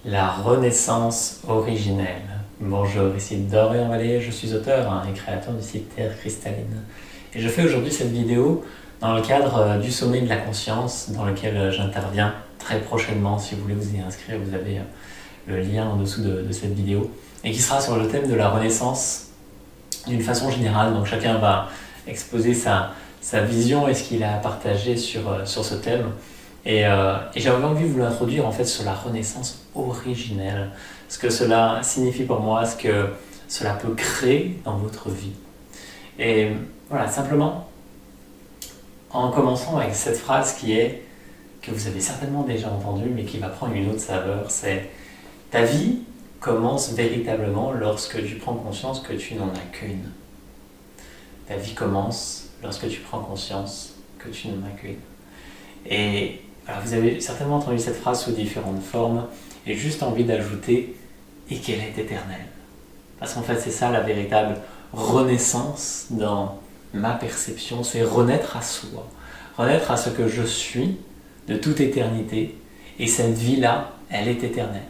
La renaissance originelle. Bonjour, ici Dorian Vallée, je suis auteur et créateur du site Terre Cristalline. Et je fais aujourd'hui cette vidéo dans le cadre du sommet de la conscience dans lequel j'interviens très prochainement. Si vous voulez vous y inscrire, vous avez le lien en dessous de cette vidéo. Et qui sera sur le thème de la renaissance d'une façon générale. Donc chacun va exposer sa vision et ce qu'il a à partager sur ce thème. Et j'avais envie de vous l'introduire en fait sur la renaissance originelle, ce que cela signifie pour moi, ce que cela peut créer dans votre vie. Et voilà, simplement en commençant avec cette phrase qui est, que vous avez certainement déjà entendue, mais qui va prendre une autre saveur, c'est « Ta vie commence véritablement lorsque tu prends conscience que tu n'en as qu'une. » Ta vie commence lorsque tu prends conscience que tu n'en as qu'une. Et alors vous avez certainement entendu cette phrase sous différentes formes, et juste envie d'ajouter « et qu'elle est éternelle ». Parce qu'en fait c'est ça la véritable renaissance dans ma perception, c'est renaître à soi, renaître à ce que je suis de toute éternité, et cette vie-là, elle est éternelle.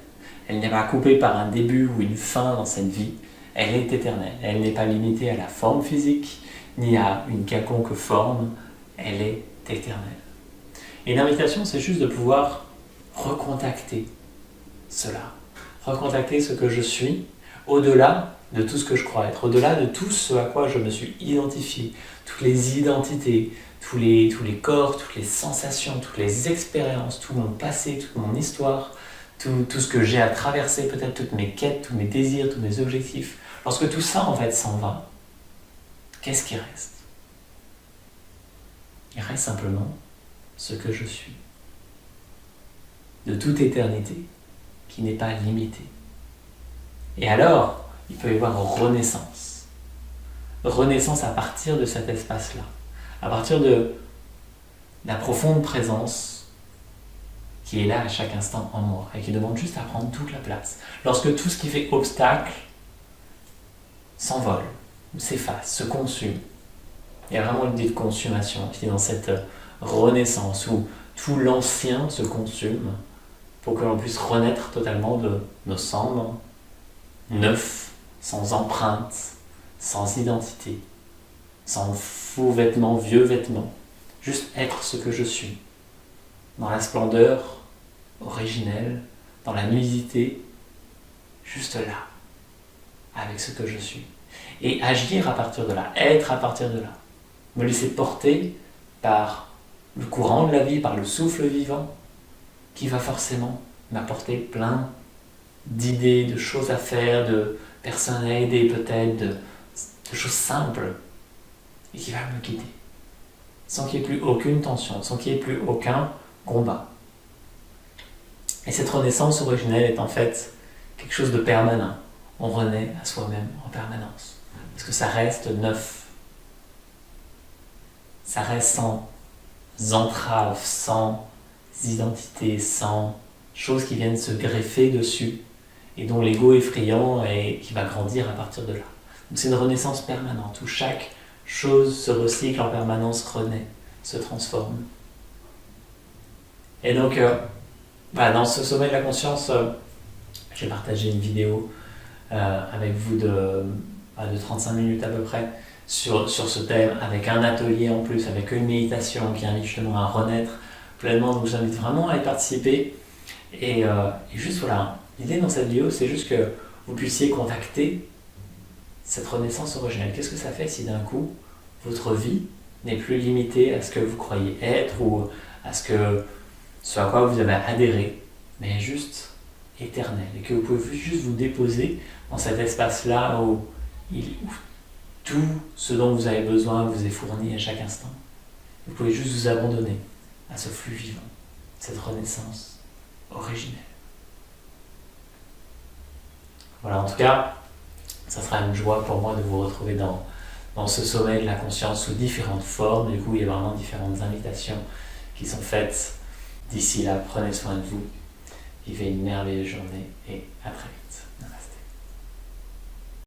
Elle n'est pas coupée par un début ou une fin dans cette vie, elle est éternelle. Elle n'est pas limitée à la forme physique, ni à une quelconque forme, elle est éternelle. Et l'invitation, c'est juste de pouvoir recontacter cela, recontacter ce que je suis, au-delà de tout ce que je crois être, au-delà de tout ce à quoi je me suis identifié, toutes les identités, tous les corps, toutes les sensations, toutes les expériences, tout mon passé, toute mon histoire, tout ce que j'ai à traverser, peut-être toutes mes quêtes, tous mes désirs, tous mes objectifs. Lorsque tout ça en fait s'en va, qu'est-ce qui reste? Il reste simplement ce que je suis, de toute éternité, qui n'est pas limitée. Et alors, il peut y avoir renaissance. Renaissance à partir de cet espace-là, à partir de la profonde présence qui est là à chaque instant en moi, et qui demande juste à prendre toute la place. Lorsque tout ce qui fait obstacle s'envole, s'efface, se consume. Il y a vraiment l'idée de consommation qui est dans cette renaissance où tout l'ancien se consume pour que l'on puisse renaître totalement de nos cendres, neufs, sans empreinte, sans identité, sans faux vêtements, vieux vêtements, juste être ce que je suis, dans la splendeur originelle, dans la nudité, juste là, avec ce que je suis. Et agir à partir de là, être à partir de là, me laisser porter par le courant de la vie, par le souffle vivant, qui va forcément m'apporter plein d'idées, de choses à faire, de personnes à aider peut-être, de choses simples, et qui va me guider, sans qu'il n'y ait plus aucune tension, sans qu'il n'y ait plus aucun combat. Et cette renaissance originelle est en fait quelque chose de permanent. On renaît à soi-même en permanence, parce que ça reste neuf. Ça reste sans entrave, sans identité, sans choses qui viennent se greffer dessus et dont l'ego est friand et qui va grandir à partir de là. Donc c'est une renaissance permanente où chaque chose se recycle en permanence, renaît, se transforme. Et donc, dans ce sommet de la conscience, j'ai partagé une vidéo avec vous de 35 minutes à peu près sur ce thème, avec un atelier en plus, avec une méditation qui invite justement à renaître pleinement. Donc j'invite vraiment à y participer. Et juste voilà, l'idée dans cette vidéo, c'est juste que vous puissiez contacter cette renaissance originelle. Qu'est-ce que ça fait si d'un coup, votre vie n'est plus limitée à ce que vous croyez être ou à ce à quoi vous avez adhéré, mais juste éternel. Et que vous pouvez juste vous déposer dans cet espace-là où tout ce dont vous avez besoin vous est fourni à chaque instant. Vous pouvez juste vous abandonner à ce flux vivant, cette renaissance originelle. Voilà, en tout cas, ça sera une joie pour moi de vous retrouver dans ce sommet de la conscience sous différentes formes. Du coup, il y a vraiment différentes invitations qui sont faites. D'ici là, prenez soin de vous, vivez une merveilleuse journée et à très vite.